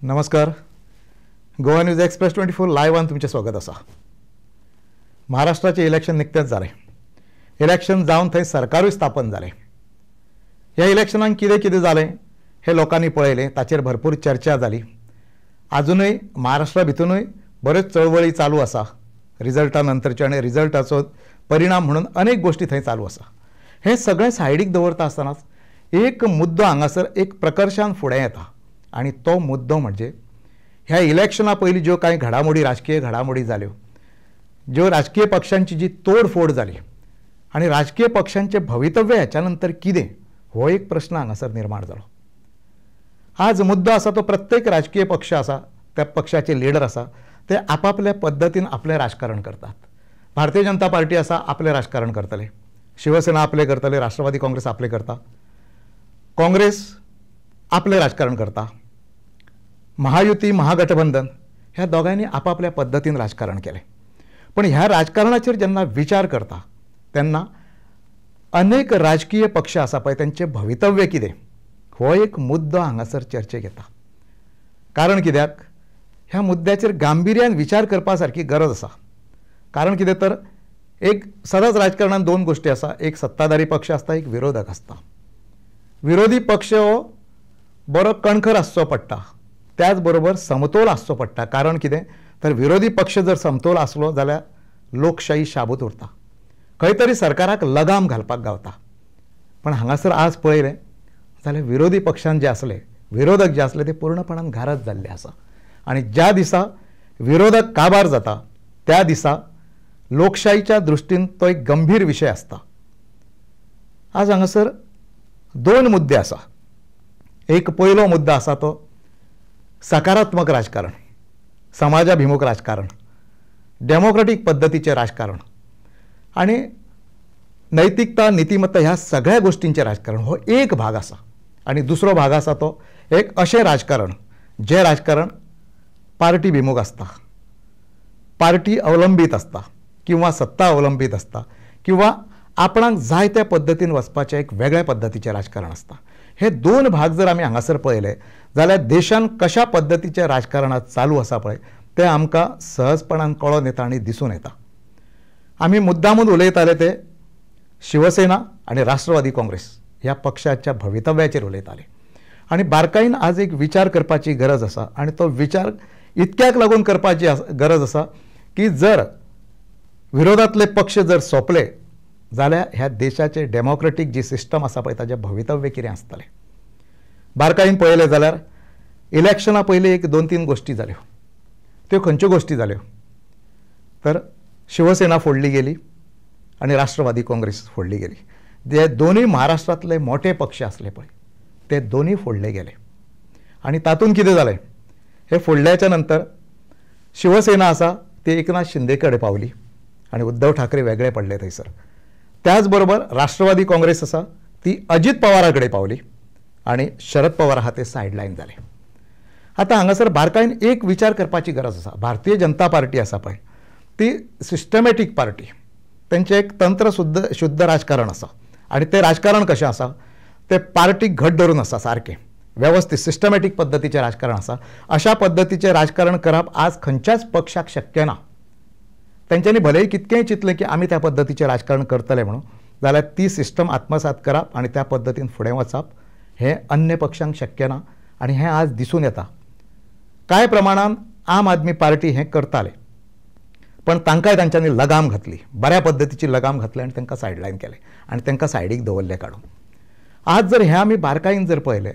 नमस्कार. Goa news express 24 लायव्हान तुमचे स्वागत आसा. महाराष्ट्राचे इलेक्शन निकतेच जालें. इलेक्शन जावन थंय सरकारूय स्थापन जालें. ह्या इलेक्शनाक कितें कितें जालें हें लोकांनी पळयलें, ताचेर भरपूर चर्चा जाली. आजुनूय महाराष्ट्रा भितरूनय बऱ्योच चळवळी चालू आसा रिजल्टा नंतरच्यो आनी रिजल्टाचो परिणाम म्हणून अनेक गोष्टी थंय चालू आसा. हें सगळें सायडीक दवरता आसतनाच एक मुद्दो हांगासर एक प्रकर्शान फुडें येता आनी तो मुद्दो म्हणजे ह्या इलेक्शना पयलीं ज्यो कांय घडामोडी, राजकीय घडामोडी जाल्यो, ज्यो राजकीय पक्षांची जी तोडफोड जाली आनी राजकीय पक्षांचें भवितव्य हेच्या नंतर कितें हो एक प्रश्न हांगासर निर्माण जालो. आज मुद्दो आसा तो प्रत्येक राजकीय पक्ष आसा, त्या पक्षाचे लिडर आसा, ते आपापल्या पद्दतीन आपलें राजकारण करतात. भारतीय जनता पार्टी आसा आपलें राजकारण करतले, शिवसेना आपलें करतले, राष्ट्रवादी काँग्रेस आपलें करता, काँग्रेस आपलें राजकारण करता, महायुती, महागठबंधन ह्या दोगांनी आपापल्या पद्दतीन राजकारण केलें. पण ह्या राजकारणाचेर जेन्ना विचार करता तेन्ना अनेक राजकीय पक्ष आसा पळय तेंचें भवितव्य कितें हो एक मुद्दो हांगासर चर्चेक येता. कारण कित्याक ह्या मुद्द्याचेर गांभिर्यान विचार करपा सारकी गरज आसा. कारण कितें तर एक सदांच राजकारणांत दोन गोष्टी आसा, एक सत्ताधारी पक्ष आसता, एक विरोधक आसता. विरोधी पक्ष हो बरो कणखर आसचो पडटा, त्याच बरोबर समतोल आसचो पडटा. कारण कितें तर विरोधी पक्ष जर समतोल आसलो जाल्यार लोकशाही शाबूत उरता, खंय तरी सरकाराक लगाम घालपाक गावता. पण हांगासर आज पळयलें जाल्यार विरोधी पक्षान जे आसले, विरोधक जे आसले ते पूर्णपणान घारत जाल्ले आसा. आनी ज्या दिसा विरोधक काबार जाता त्या दिसा लोकशाहीच्या दृश्टीन तो एक गंभीर विशय आसता. आज हांगासर दोन मुद्दे आसा. एक पयलो मुद्दो आसा तो सकारात्मक राजकारण, समाजाभिमुख राजकारण, डेमोक्रेटीक पद्दतीचें राजकारण आनी नैतिकता, नीतिमत्ता ह्या सगळ्या गोष्टींचें राजकारण हो एक भाग आसा. आनी दुसरो भाग आसा तो एक अशें राजकारण जें राजकारण पार्टी भिमुख आसता, पार्टी अवलंबीत आसता किंवा सत्ता अवलंबीत आसता किंवा आपणाक जाय त्या पद्दतीन वचपाचें एक वेगळ्या पद्दतीचें राजकारण आसता. हे दोन भाग जर आमी हांगासर पळयले जाल्यार देशान कशा पद्दतीचें राजकारणात चालू आसा पळय तें आमकां सहजपणान कळोन येता आनी दिसून येता. आमी मुद्दामून उलयताले ते शिवसेना आनी राष्ट्रवादी काँग्रेस ह्या पक्षाच्या भवितव्याचेर उलयताले. आनी बारकायेन आज एक विचार करपाची गरज आसा आनी तो विचार इतक्याक लागून करपाची गरज आसा की जर विरोधातले पक्ष जर सोंपले जाल्यार ह्या देशाचे डेमोक्रेटीक जी सिस्टम आसा पळय ताचें भवितव्य कितें आसतलें. बारकायेन पळयलें जाल्यार इलेक्शना पयलीं एक दोन तीन गोश्टी जाल्यो. त्यो खंयच्यो गोश्टी जाल्यो तर शिवसेना फोडली गेली आनी राष्ट्रवादी काँग्रेस फोडली गेली. जे दोनूय महाराष्ट्रांतले मोठे पक्ष आसले पळय ते दोनूय फोडले गेले. आनी तातूंत कितें जालें हे फोडल्याच्या नंतर शिवसेना आसा ती एकनाथ शिंदे कडेन पावली आनी उद्धव ठाकरे वेगळे पडले थंयसर. त्याच बरोबर राष्ट्रवादी काँग्रेस आसा ती अजित पवारा कडेन पावली आनी शरद पवार आहा ते सायडलायन जाले. आतां हांगासर बारकायेन एक विचार करपाची गरज आसा. भारतीय जनता पार्टी आसा पळय ती सिस्टमॅटीक पार्टी, तेंचें एक तंत्र शुद्ध राजकारण आसा आनी तें राजकारण कशें आसा तें पार्टीक घट धरून आसा, सारकें वेवस्थीत सिस्टमॅटीक पद्दतीचें राजकारण आसा. अशा पद्दतीचें राजकारण करप आज खंयच्याच पक्षाक शक्य ना. तेंच्यांनी भलेंय कितकेंय चिंतलें की आमी त्या पद्दतीचें राजकारण करतले म्हणून जाल्यार ती सिस्टम आत्मसात करप आनी त्या पद्दतीन फुडें वचप हें अन्य पक्षांक शक्य ना. आनी हें आज दिसून येता. कांय प्रमाणान आम आदमी पार्टी हें करताले पण तांकांय तांच्यांनी लगाम घातली, बऱ्या पद्दतीची लगाम घातली आनी तांकां सायडलायन केलें आनी तांकां सायडीक दवरले काडून. आज जर हें आमी बारकायेन जर पळयलें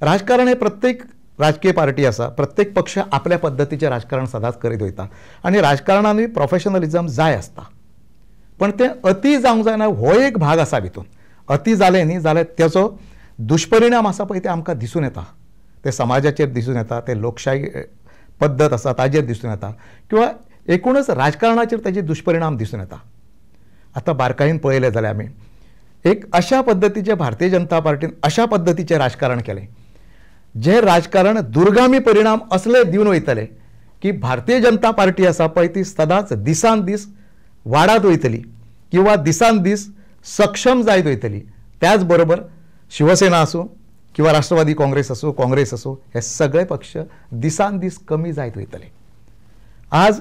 राजकारण हें प्रत्येक राजकीय पार्टी आसा, प्रत्येक पक्ष आपल्या पद्दतीचें राजकारण सदांच करीत वयता आनी राजकारणानूय प्रोफेशनलिजम जाय आसता. पण तें अती जावंक जायना हो एक भाग आसा भितून. अती जालें न्ही जाल्यार तेचो दुश्परिणाम आसा पळय ते आमकां दिसून येता. ते समाजाचेर दिसून येता, ते लोकशाही पद्दत आसा ताजेर दिसून येता किंवा एकूणच राजकारणाचेर ताजे दुश्परिणाम दिसून येता. आतां बारकायेन पळयलें जाल्यार आमी एक अशा पद्दतीचें भारतीय जनता पार्टीन अशा पद्दतीचें राजकारण केलें जे राजकारण दुर्गामी परिणाम असले दिवन वयतले की भारतीय जनता पार्टी आसा पळय ती सदांच दिसान दीस वाडत वयतली किंवा दिसान दीस सक्षम जायत वयतली. त्याच बरोबर शिवसेना आसूं किंवा राष्ट्रवादी काँग्रेस असो हे सगळे पक्ष दिसान दीस कमी जायत वयतले. आज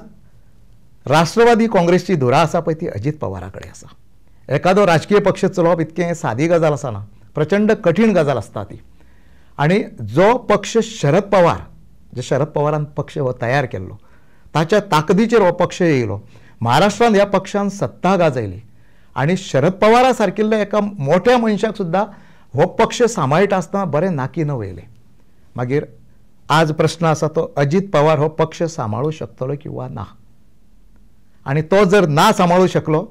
राष्ट्रवादी काँग्रेसची धुरा आसा पळय ती अजित पवाराकडे आसा. एखादो राजकीय पक्ष चलोवप इतकें सादी गजाल आसना, प्रचंड कठीण गजाल आसता ती. आणि जो पक्ष शरद पवार, जे शरद पवारान पक्ष हो तयार केल्लो, ताच्या ताकदीचेर हो पक्ष येयलो. महाराष्ट्रात ह्या पक्षान सत्ता गाजयली आणि शरद पवारा सारकिल्ल्या एका मोठ्या मनशाक सुद्धा हो पक्ष सांबाळटा आसतना बरें नाकी न वयले. मागीर आज प्रश्न आसा तो अजित पवार हो पक्ष सांबाळू शकतलो किंवा ना. आणि तो जर ना सांबाळू शकलो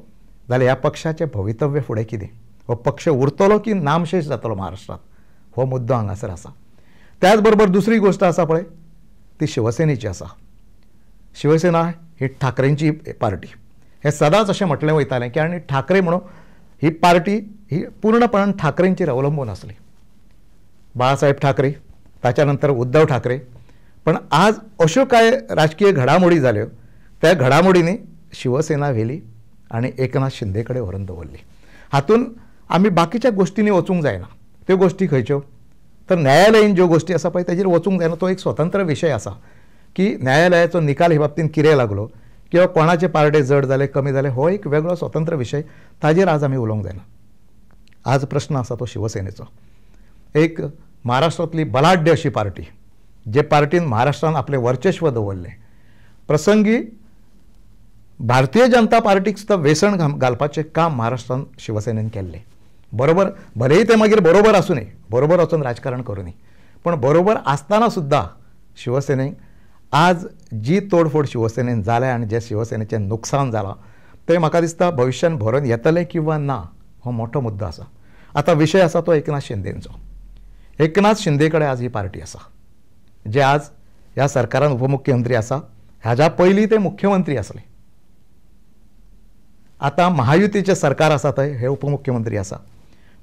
जाल्यार ह्या पक्षाचें भवितव्य फुडें कितें? हो पक्ष उरतलो की नामशेष जातलो महाराष्ट्रात? हो मुद्दो हांगासर आसा. त्याच बरोबर दुसरी गोष्ट आसा पळय ती शिवसेनेची आसा. शिवसेना ही ठाकरेंची पार्टी. हे सदांच अशें म्हटलें वयतालें की आनी ठाकरे म्हणून ही पार्टी ही पूर्णपणान ठाकरेंचेर अवलंबून आसली. बाळासाहेब ठाकरे, ताच्या नंतर उद्धव ठाकरे. पण आज अश्यो कांय राजकीय घडामोडी जाल्यो, त्या घडामोडींनी शिवसेना व्हेली आणि एकनाथ शिंदे कडेन व्हरून दवरली. हातून आमी बाकीच्या गोश्टींनी वचूंक जायना. त्यो गोश्टी खंयच्यो? तर न्यायालयीन ज्यो गोश्टी आसा पळय ताजेर वचूंक जायना. तो एक स्वतंत्र विशय आसा की न्यायालयाचो निकाल हे बाबतींत कितें लागलो किंवा कोणाचे पार्टे जड जाले कमी जाले हो एक वेगळो स्वतंत्र विशय. ताजेर आज आमी उलोवंक जायना. आज प्रश्न आसा तो शिवसेनेचो. एक महाराष्ट्रांतली बलाढ्य अशी पार्टी, जे पार्टीन महाराष्ट्रान आपलें वर्चस्व दवरलें. प्रसंगी भारतीय जनता पार्टीक सुद्दां वेसण घालपाचें काम महाराष्ट्रान शिवसेनेन केल्लें. बरोबर, भलेही ते मागीर बरोबर आसूं न्ही, बरोबर वचून राजकारण करूं न्ही, पण बरोबर आसतना सुद्दां शिवसेनेक आज जी तोडफोड शिवसेनेन जाल्या आनी जे शिवसेनेचें नुकसान जालां तें म्हाका दिसता भविश्यान भरून येतलें किंवा ना हो मोठो मुद्दो आसा. आतां विशय आसा तो एकनाथ शिंदेचो. एकनाथ शिंदे कडेन आज ही पार्टी आसा, जे आज ह्या सरकारान उपमुख्यमंत्री आसा. हाज्या पयलीं ते मुख्यमंत्री आसले. आतां महायुतीचें सरकार आसा थंय हे उपमुख्यमंत्री आसा.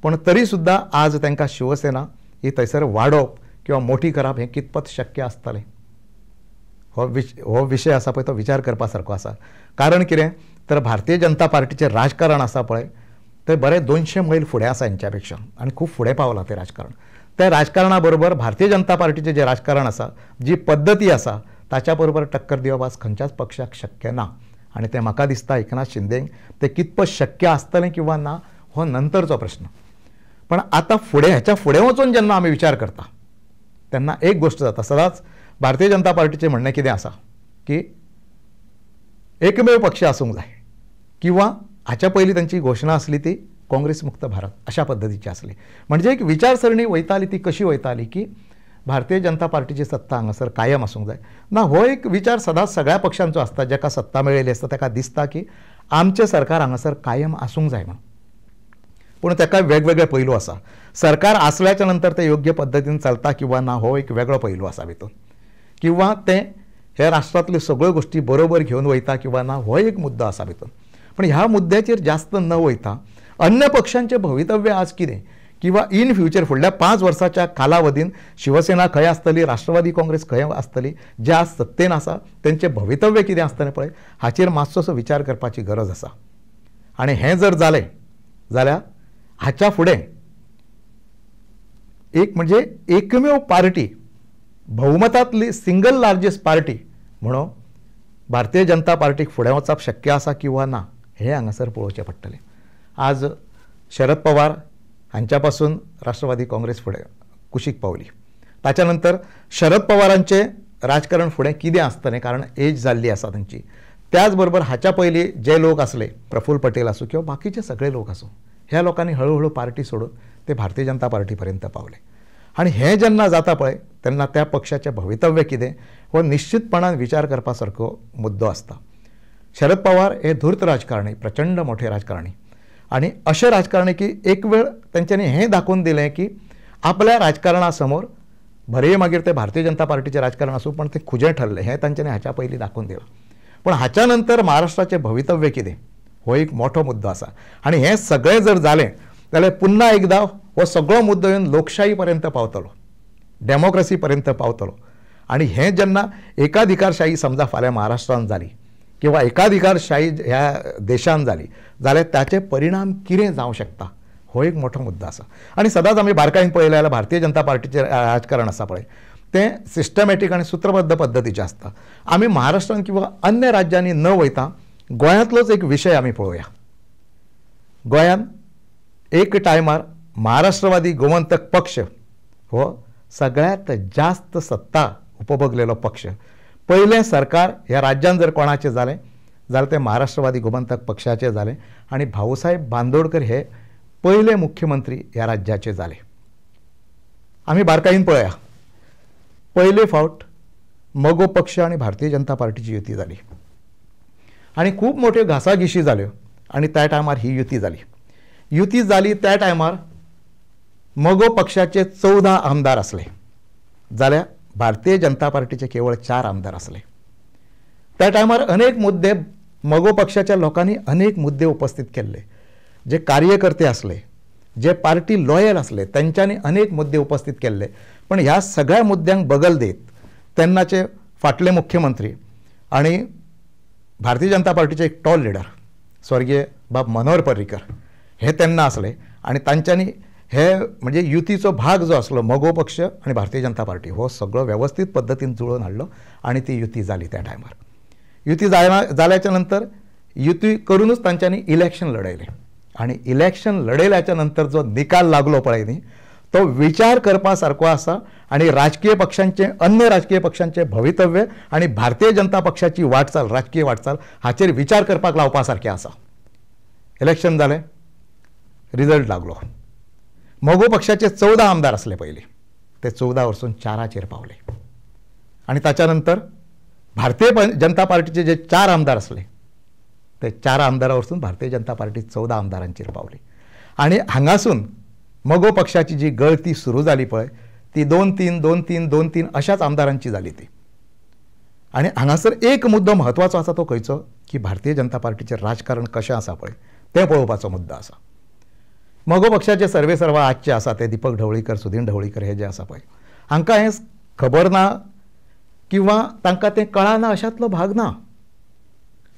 पण तरी सुद्दां आज तांकां शिवसेना ही थंयसर वाडोवप किंवा मोठी करप हें कितपत शक्य आसतलें हो विशय आसा पळय तो विचार करपा सारको आसा. कारण कितें तर भारतीय जनता पार्टीचें राजकारण आसा पळय तें बरें 200 मैल फुडें आसा हेंच्या पेक्षा आनी खूब फुडें पावलां तें राजकारण. त्या राजकारणा बरोबर भारतीय जनता पार्टीचें जें राजकारण आसा, जी पद्दती आसा ताच्या बरोबर टक्कर दिवप आज खंयच्याच पक्षाक शक्य ना. आनी तें म्हाका दिसता एकनाथ शिंदेक तें कितपत शक्य आसतलें किंवा ना हो नंतरचो प्रश्न. पण आतां फुडें हेच्या फुडें वचून जेन्ना आमी विचार करता तेन्ना एक गोश्ट जाता. सदांच भारतीय जनता पार्टीचें म्हणणें कितें आसा की एकमेव पक्ष आसूंक जाय किंवा हाच्या पयलीं तांची घोशणा आसली ती काँग्रेस मुक्त भारत अशा पद्दतीची आसली. म्हणजे एक विचारसरणी वयताली ती कशी वयताली की भारतीय जनता पार्टीची सत्ता हांगासर कायम आसूंक जाय. ना, हो एक विचार सदांच सगळ्या पक्षांचो आसता. जाका सत्ता मेळयली आसता ताका दिसता की आमचें सरकार हांगासर कायम आसूंक जाय म्हणून. पूण ताका वेगवेगळे पैलू आसा. सरकार आसल्याच्या नंतर ते योग्य पद्दतीन चलता किंवा ना हो एक वेगळो पैलू आसा भितून. किंवा तें हे राष्ट्रांतल्यो सगळ्यो गोश्टी बरोबर घेवन वयता किंवा ना हो एक मुद्दो आसा भितून. पण ह्या मुद्द्याचेर जास्त न वयता अन्य पक्षांचें भवितव्य आज कितें किंवा इन फ्युचर फुडल्या 5 वर्साच्या कालावधीन शिवसेना खंय आसतली, राष्ट्रवादी काँग्रेस खंय आसतली, जे आज सत्तेन आसा तेंचें भवितव्य कितें आसतलें पळय हाचेर मातसोसो विचार करपाची गरज आसा. आनी हें जर जालें जाल्यार हाच्या फुडें एक म्हणजे एकमेव पार्टी, बहुमतांतली सिंगल लार्जेस्ट पार्टी म्हणून भारतीय जनता पार्टीक फुडें वचप शक्य आसा किंवा ना हें हांगासर पळोवचें पडटलें. आज शरद पवार हांच्या पासून राष्ट्रवादी काँग्रेस फुडें कुशीक पावली. ताच्या नंतर शरद पवारांचें राजकारण फुडें कितें आसतलें कारण एज जाल्ली आसा तांची. त्याच बरोबर हाच्या पयलीं जे लोक आसले, प्रफुल्ल पटेल आसूं किंवा बाकीचे सगळे लोक आसूं, ह्या लोकांनी हळूहळू पार्टी सोडून ते भारतीय जनता पार्टी पर्यंत पावले. आनी हें जेन्ना जाता पळय तेन्ना त्या पक्षाचें भवितव्य कितें हो निश्चितपणान विचार करपा सारको मुद्दो आसता. शरद पवार हे धूर्त राजकारणी, प्रचंड मोठे राजकारणी. आनी अशे राजकारणी की एक वेळ तेंच्यांनी हें दाखोवन दिलें की आपल्या राजकारणा समोर भरे मागीर ते भारतीय जनता पार्टीचें राजकारण आसूं पण तें खुजें ठरलें हें तांच्यांनी हाच्या पयलीं दाखोवन दिलां. पण हाच्या नंतर महाराष्ट्राचें भवितव्य कितें हो एक मोठो मुद्दो आसा. आनी हें सगळें जर जालें जाल्यार पुन्हा एकदां हो सगळो मुद्दो येवन लोकशाही पर्यंत पावतलो, डेमोक्रेसी पर्यंत पावतलो. आनी हें जेन्ना एकाधिकारशाही समजा फाल्यां महाराष्ट्रांत जाली किंवा एकाधिकारशाही ह्या देशांत जाली जाल्यार ताचे परिणाम कितें जावं शकता हो एक मोठो मुद्दो आसा. आनी सदांच आमी बारकायेन पळयलें जाल्यार भारतीय जनता पार्टीचें राजकारण आसा पळय तें सिस्टमॅटीक आनी सूत्रबद्ध पद्दतीचें आसता. आमी महाराष्ट्रांत किंवा अन्य राज्यांनी न वयता गोंयांतलोच एक विशय आमी पळोवया. गोंयांत एक टायमार महाराष्ट्रवादी गोमंतक पक्ष हो सगळ्यांत जास्त सत्ता उपभोगलेलो पक्ष. पयलें सरकार ह्या राज्यान जर कोणाचें जालें जाल्यार तें महाराष्ट्रवादी गोमंतक पक्षाचें जालें आनी भाऊसाहेब बांदोडकर हे पयले मुख्यमंत्री ह्या राज्याचे जाले. आमी बारकायेन पळया. पयले फावट मगो पक्ष आनी भारतीय जनता पार्टीची युती जाली आनी खूब मोठ्यो घासाघिशी जाल्यो आनी त्या टायमार ही युती जाली. युती जाली त्या टायमार मगो पक्षाचे 14 आमदार असले जाल्यार भारतीय जनता पार्टीचे केवळ 4 आमदार असले. त्या टायमार अनेक मुद्दे मगो पक्षाच्या लोकांनी अनेक मुद्दे उपस्थित केल्ले. जे कार्यकर्ते असले जे पार्टी लॉयल असले त्यांच्यानी अनेक मुद्दे उपस्थित केल्ले. पण ह्या सगळ्या मुद्द्यांक बगल देत तेन्नाचे फाटले मुख्यमंत्री आणि भारतीय जनता पार्टीचे एक टॉल लिडर स्वर्गीय बाब मनोहर पर्रीकर हे तेन्ना असले आणि तांच्यांनी हे म्हणजे युतीचो भाग जो असलो मगो पक्ष आणि भारतीय जनता पार्टी हो सगळो व्यवस्थित पद्धतीन जुळून हाडलो आणि ती युती जाली. त्या टायमार युती जाल्याच्या नंतर युती करूनच तांच्यांनी इलेक्शन लढयले आणि इलेक्शन लढयल्याच्या नंतर जो निकाल लागलो पळय न्ही तो विचार करपासारको आसा आणि राजकीय पक्षांचे अन्य राजकीय पक्षांचे भवितव्य आणि भारतीय जनता पक्षाची वाटचाल राजकीय वाटचाल हाचेर विचार करपाक लावपा सारकें आसा. इलेक्शन जालें, रिजल्ट लागलो. मगो पक्षाचे 14 आमदार असले पयलीं ते 14 वरसून 4 पावले आणि ताच्या नंतर भारतीय जनता पार्टीचे जे 4 आमदार असले ते 4 आमदारा वरसून भारतीय जनता पार्टी 14 आमदारांचेर पावली आणि हांगासून मगो पक्षाची जी गळती सुरू जाली पळय ती 2-3 2-3 2-3 अशाच आमदारांची जाली ती. आणि हांगासर एक मुद्दो म्हत्वाचो आसा तो खंयचो की भारतीय जनता पार्टीचें राजकारण कशें आसा पळय तें पळोवपाचो मुद्दो आसा. मगो पक्षाचे सर्वेसर्वा आजचे आसा ते दीपक ढवळीकर सुदीन ढवळीकर हे जे आसा पळय हांकां हें खबर ना किंवा तांकां तें कळना अशांतलो भाग ना.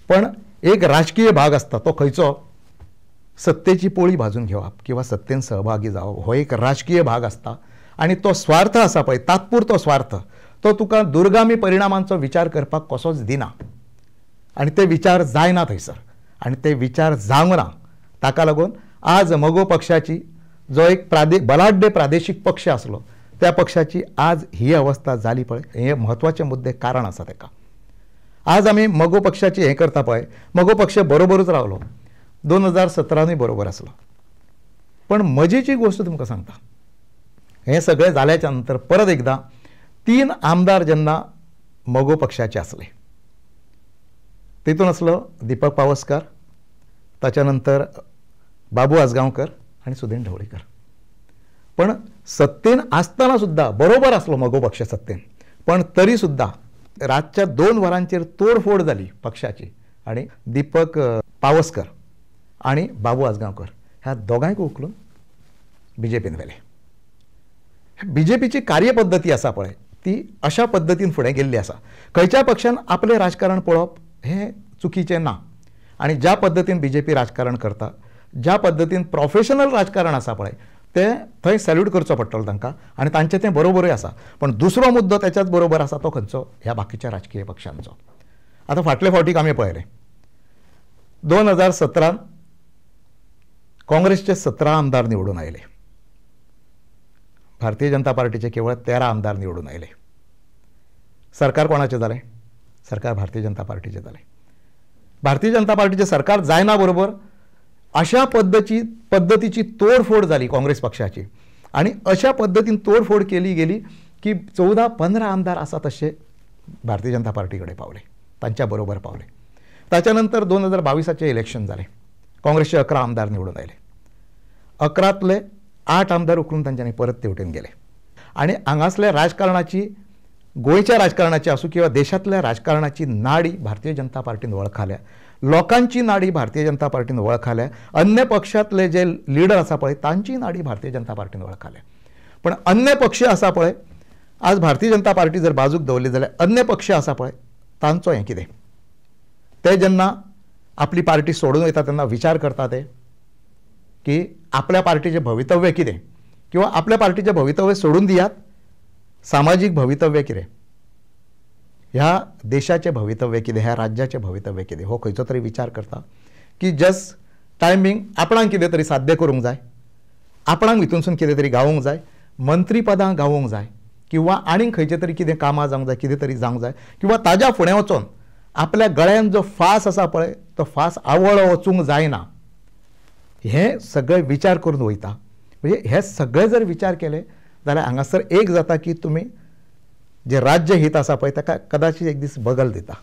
पण एक राजकीय भाग आसता तो खंयचो सत्तेची पोळी भाजून घेवप किंवा सत्तेन सहभागी जावप हो एक राजकीय भाग आसता आणि तो स्वार्थ आसा पळय तात्पुरतो स्वार्थ तो तुका दुर्गामी परिणामांचो विचार करपाक कसोच दिना आणि ते विचार जायना थंयसर आणि ते विचार जावंक ना. ताका लागून आज मगो पक्षाची जो एक बलाढ्य प्रादेशीक पक्ष आसलो त्या पक्षाची आज ही अवस्था जाली पळय हे म्हत्वाचे मुद्दे कारण आसा ताका. आज आमी मगो पक्षाची हें करता पळय मगो पक्ष बरोबरूच रावलो 2017 बरोबर आसलो. पण मजेची गोष्ट तुमकां सांगता हें सगळें जाल्याच्या नंतर परत एकदा 3 आमदार जेन्ना मगो पक्षाचे आसले तितून आसलो दीपक पावसकार ताच्या नंतर बाबू आजगांवकर आणि सुदीन ढवळीकर. पण सत्तेन आसतना सुद्धा बरोबर आसलो मगो पक्ष सत्तेन पण तरी सुद्धा रातच्या 2 वरांचेर तोडफोड जाली पक्षाची आणि दीपक पावसकर आणि बाबू आजगांवकर ह्या दोगांयक उखलून बीजेपीन व्हेले. बीजेपीची कार्यपद्दती आसा पळय ती अशा पद्दतीन फुडें गेल्ली आसा. खंयच्या पक्षान आपलें राजकारण पळोवप हें चुकीचें ना आणि ज्या पद्दतीन बीजेपी राजकारण करता ज्या पद्दतीन प्रोफेशनल राजकारण आसा पळय तें थंय सॅल्यूट करचो पडटलो तांकां आणि तांचें तें बरोबरूय आसा. पण दुसरो मुद्दो त्याच्याच बरोबर आसा तो खंयचो ह्या बाकीच्या राजकीय पक्षांचो. आतां फाटले फावटीक आमी पळयलें 2017 काँग्रेसचे 17 आमदार निवडून आयले भारतीय जनता पार्टीचे केवळ 13 आमदार निवडून आयले. सरकार कोणाचें जालें? सरकार भारतीय जनता पार्टीचें जालें. भारतीय जनता पार्टीचें सरकार जायना बरोबर अशा पद्धतीची तोडफोड झाली काँग्रेस पक्षाची आणि अशा पद्धतीन तोडफोड केली गेली की 14-15 आमदार आसा तसे भारतीय जनता पार्टीकडे पावले तांच्या बरोबर पावले. त्याच्यानंतर 2022 इलेक्शन झाले काँग्रेसचे 11 आमदार निवडून आले. 11तले 8 आमदार उखलून तांच्यांनी परत तेवटेन गेले आणि हांगासल्या राजकारणाची गोंयच्या राजकारणाची आसूं किंवा देशातल्या राजकारणाची नाडी भारतीय जनता पार्टीन वळखल्या. लोकांची नाडी भारतीय जनता पार्टीन वळखल्या. अन्य पक्षातले जे लिडर आसा पळय तांची नाडी भारतीय जनता पार्टीन वळखल्या. पण अन्य पक्ष आसा पळय आज भारतीय जनता पार्टी जर बाजूक दवरली जाल्यार अन्य पक्ष आसा पळय तांचो हें कितें ते जेन्ना आपली पार्टी सोडून वयता तेन्ना विचार करता ते की आपल्या पार्टीचे भवितव्य कितें किंवा आपल्या पार्टीचे भवितव्य सोडून दियात, सामाजीक भवितव्य कितें, ह्या देशाचे भवितव्य कितें, ह्या राज्याचे भवितव्य कितें, हो खंयचो तरी विचार करता की जस्ट टायम बींग आपणाक कितें तरी साध्य करूंक जाय, आपणाक हितूनसून कितें तरी गावूंक जाय, मंत्री पदां गावूंक जाय किंवा आनीक खंयचें तरी कितें कामां जावंक जाय, कितें तरी जावंक जाय किंवा ताज्या फुडें वचून आपल्या गळ्यान जो फास आसा पळय तो फास आवळ वचूंक जायना, हे सगळे विचार करून वयता. म्हणजे हे सगळे जर विचार केले जाल्यार हांगासर एक जाता की तुमी जे राज्य हित आसा पळय ताका कदाचित एक दीस बगल दिता.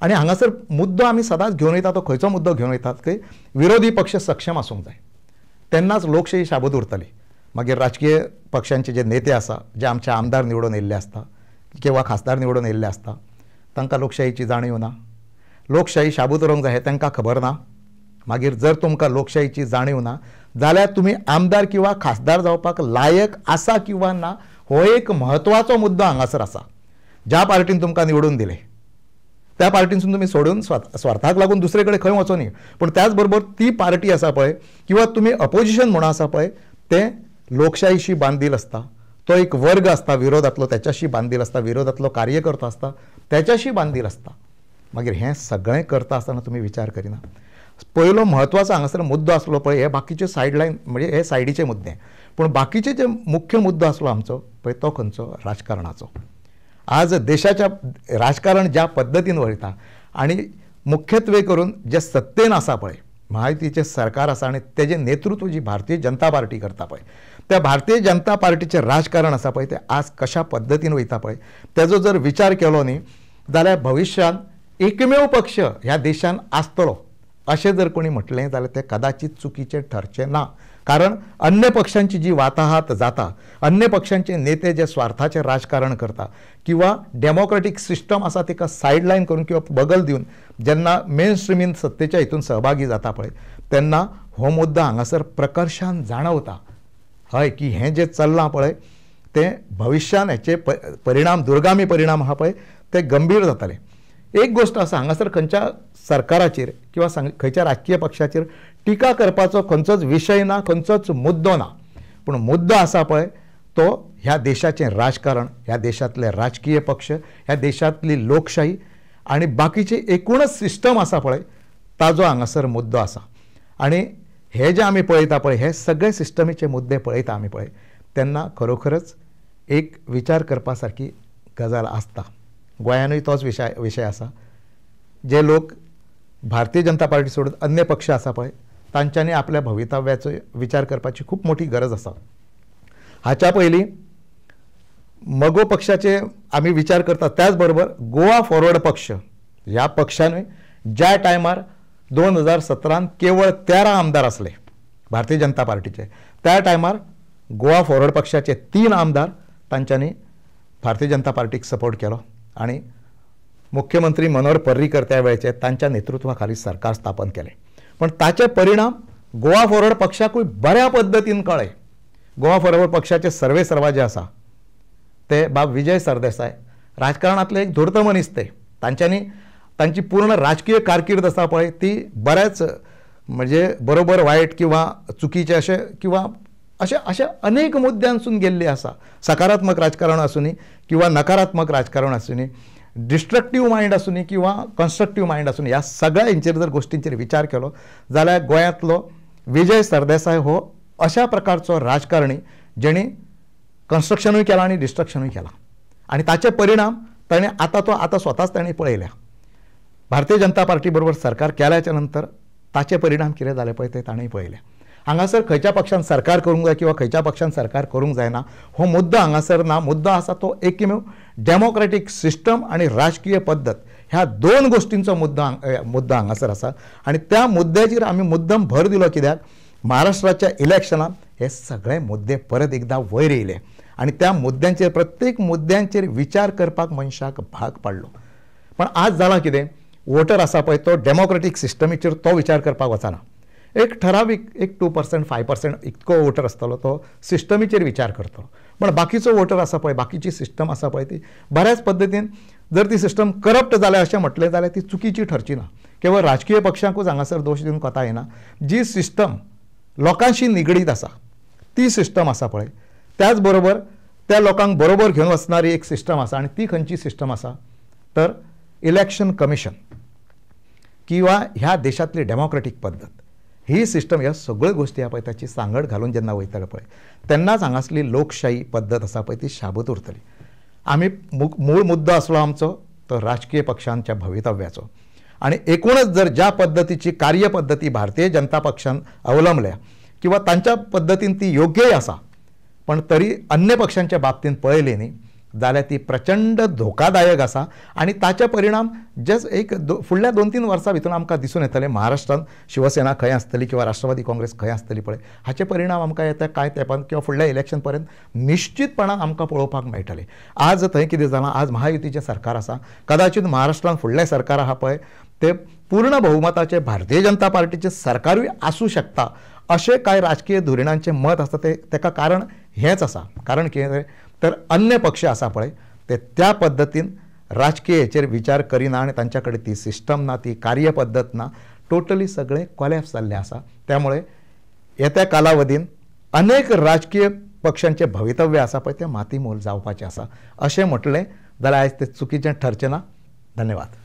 आनी हांगासर मुद्दो आमी सदांच घेवन वयता तो खंयचो मुद्दो घेवन वयतात की विरोधी पक्ष सक्षम आसूंक जाय, तेन्नाच लोकशाही शाबूत उरतली. मागीर राजकीय पक्षांचे जे नेते आसा, जे आमचे आमदार निवडून येयल्ले आसता किंवा खासदार निवडून येयल्ले आसता, तांकां लोकशाहीची जाणीव ना, लोकशाही शाबूत उरूंक जाय हें तांकां खबर ना. मागीर जर तुमकां लोकशाहीची जाणीव ना जाल्यार तुमी आमदार किंवा खासदार जावपाक लायक आसा किंवा ना हो एक म्हत्वाचो मुद्दो हांगासर आसा. ज्या पार्टीन तुमकां निवडून दिले त्या पार्टीनसून तुमी सोडून स्वार्थाक लागून दुसरे कडेन खंय वचूं न्ही, पूण त्याच बरोबर ती पार्टी आसा पळय किंवा तुमी अपोजिशन म्हणून आसा पळय ते लोकशाहीशी बांदील आसता. तो एक वर्ग आसता विरोधातलो त्याच्याशी बांदील आसता, विरोधातलो कार्यकर्तो आसता त्याच्याशी बांदील आसता. मागीर हें सगळें करता आसतना तुमी विचार करिना. पयलो म्हत्वाचो हांगासर मुद्दो आसलो पळय हे बाकीचे सायडलायन म्हणजे हे सायडीचे मुद्दे, पूण बाकीचे जे मुख्य मुद्दो आसलो आमचो पळय तो खंयचो, राजकारणाचो. आज देशाच्या राजकारण ज्या पद्दतीन वळटा आनी मुख्यत्वे करून जे सत्तेन आसा पळय महायुतीचें सरकार आसा आनी तेजें नेतृत्व जी भारतीय जनता पार्टी करता पळय त्या भारतीय जनता पार्टीचें राजकारण आसा पळय तें आज कशा पद्दतीन वयता पळय तेजो जर विचार केलो न्ही जाल्यार भविश्यांत एकमेव पक्ष ह्या देशान आसतलो अशें जर कोणी म्हटलें जाल्यार तें कदाचित चुकीचें ठरचें ना. कारण अन्य पक्षांची जी वाताहात जाता, अन्य पक्षांचे नेते जे स्वार्थाचें राजकारण करता किंवा डेमोक्रेटीक सिस्टम आसा ताका सायडलायन करून किंवा बगल दिवन जेन्ना मेन स्ट्रिमीन सत्तेच्या हितून सहभागी जाता पळय तेन्ना हो मुद्दो हांगासर प्रकर्शान जाणवता हय की हें जें चल्लां पळय तें भविश्यान हेचे परिणाम दुर्गामी परिणाम आहा पळय ते गंभीर जातले. एक गोष्ट आसा हांगासर खंयच्या सरकाराचेर किंवा खंयच्या राजकीय पक्षाचेर टिका करपाचो खंयचोच विशय ना, खंयचोच मुद्दो ना, पूण मुद्दो आसा पळय तो ह्या देशाचें राजकारण, ह्या देशांतले राजकीय पक्ष, ह्या देशांतली लोकशाही आनी बाकीचे एकूणच सिस्टम आसा पळय ताजो हांगासर मुद्दो आसा. आनी हे जे आमी पळयता पळय हे सगळे सिस्टमीचे मुद्दे पळयता आमी पळय तेन्ना खरोखरच एक विचार करपा सारकी गजाल आसता. गोंयानूय तोच विशय आसा. जे लोक भारतीय जनता पार्टी सोडून अन्य पक्ष आसा पळय तांच्यांनी आपल्या भवितव्याचो विचार करपाची खूब मोठी गरज आसा. हाच्या पयलीं मगो पक्षाचे आमी विचार करता त्याच बरोबर गोवा फॉरवर्ड पक्ष ह्या पक्षानूय ज्या टायमार 2017 केवळ 13 आमदार आसले भारतीय जनता पार्टीचे त्या टायमार गोवा फॉरवर्ड पक्षाचे 3 आमदार तांच्यांनी भारतीय जनता पार्टीक सपोर्ट केलो आनी मुख्यमंत्री मनोहर पर्रीकर त्या वेळेचे तांच्या नेतृत्वा खाली सरकार स्थापन केलें. पण ताचे परिणाम गोवा फॉरवर्ड पक्षाकूय बऱ्या पद्दतीन कळ्ळे. गोवा फॉरवर्ड पक्षाचे सर्वे सर्वा जे आसा ते बाब विजय सरदेसाय राजकारणांतले एक धूर्त मनीस ते तांच्यांनी तांची पूर्ण राजकीय कारकीर्द आसा पळय ती बऱ्याच म्हणजे बरोबर वायट किंवा चुकीचे अशे किंवा अशे अनेक मुद्द्यांसून गेल्ली आसा. सकारात्मक राजकारण आसूनी किंवा नकारात्मक राजकारण आसूनी, डिस्ट्रक्टीव मायंड आसूनी किंवा कन्स्ट्रक्टीव मायंड आसूनी ह्या सगळ्या हेंचेर जर गोश्टींचेर विचार केलो जाल्यार गोंयांतलो विजय सरदेसाय हो अशा प्रकारचो राजकारणी जेणी कन्स्ट्रक्शनूय केलां आनी डिस्ट्रक्शनूय केलां आनी ताचे परिणाम ताणें आतां स्वताच ताणें पळयल्या. भारतीय जनता पार्टी बरोबर सरकार केल्याच्या नंतर ताचे परिणाम कितें जाले पळय ते ताणें पळयले. हांगासर खंयच्या पक्षान सरकार करूंक जाय किंवा खंयच्या पक्षान सरकार करूंक जायना हो मुद्दो हांगासर ना. मुद्दो आसा तो एकमेव डेमोक्रेटीक सिस्टम आनी राजकीय पद्दत ह्या दोन गोश्टींचो मुद्दो हांगासर आसा. आनी त्या मुद्द्याचेर आमी मुद्दम भर दिलो कित्याक महाराष्ट्राच्या इलेक्शनांत हे सगळे मुद्दे परत एकदां वयर येयले आनी त्या मुद्द्यांचेर प्रत्येक मुद्द्यांचेर विचार करपाक मनशाक भाग पडलो. पण आज जालां कितें वोटर आसा पळय तो डेमोक्रेटीक सिस्टमीचेर तो विचार करपाक वचना. एक ठरावीक 2% 5% इतको वोटर आसतलो तो सिस्टमीचेर विचार करतलो. पण बाकीचो वोटर आसा पळय बाकीची सिस्टम आसा पळय ती बऱ्याच पद्दतीन जर ती सिस्टम करप्ट जाल्या अशें म्हटलें जाल्यार ती चुकीची ठरची ना. केवळ राजकीय पक्षांकूच हांगासर दोश दिवन कोता येना. जी सिस्टम लोकांशी निगडीत आसा ती सिस्टम आसा पळय, त्याच बरोबर त्या लोकांक बरोबर घेवन वचणारी एक सिस्टम आसा. आनी ती खंयची सिस्टम आसा तर इलेक्शन कमिशन किंवा ह्या देशांतली डेमोक्रेटीक पद्दत ही सिस्टम ह्या सगळ्यो गोश्टी आहा पळय ताची सांगड घालून जेन्ना वयतले पळय तेन्नाच हांगासली लोकशाही पद्दत आसा पळय ती शाबूत उरतली. आमी मूळ मुद्दो आसलो आमचो तो राजकीय पक्षांच्या भवितव्याचो. आणि एकूणच जर ज्या पद्दतीची कार्यपद्दती भारतीय जनता पक्षान अवलंबल्या किंवा तांच्या पद्दतीन ती योग्यय आसा, पण तरी अन्य पक्षांच्या बाबतींत पळयली न्ही जाल्यार ती प्रचंड धोकादायक आसा. आनी ताचे परिणाम जे फुडल्या 2-3 वर्सां भितर आमकां दिसून येतले. महाराष्ट्रांत शिवसेना खंय आसतली किंवा राष्ट्रवादी काँग्रेस खंय आसतली पळय हाचे परिणाम आमकां येता कांय तेंपान किंवा फुडल्या इलेक्शन पर्यंत निश्चितपणान आमकां पळोवपाक मेळटले. आज थंय कितें जालां, आज महायुतीचें सरकार आसा, कदाचित महाराष्ट्रांत फुडलें सरकार आहा पळय ते पूर्ण बहुमताचे भारतीय जनता पार्टीचे सरकारूय आसूं शकता अशें कांय राजकीय धोरणांचें मत आसा तेका कारण हेंच आसा. कारण कितें तर अन्य पक्ष आसा पळय ते त्या पद्दतीन राजकीय हेचेर विचार करिना आनी तांच्या कडेन ती सिस्टम ना, ती कार्यपद्दत ना, टोटली सगळें कोलॅप्स जाल्लें आसा. त्यामुळे येत्या कालावधीन अनेक राजकीय पक्षांचे भवितव्य आसा पळय तें मातीमोल जावपाचें आसा. अशें म्हटलें जाल्यार आयज तें चुकीचें ठरचें ना. धन्यवाद.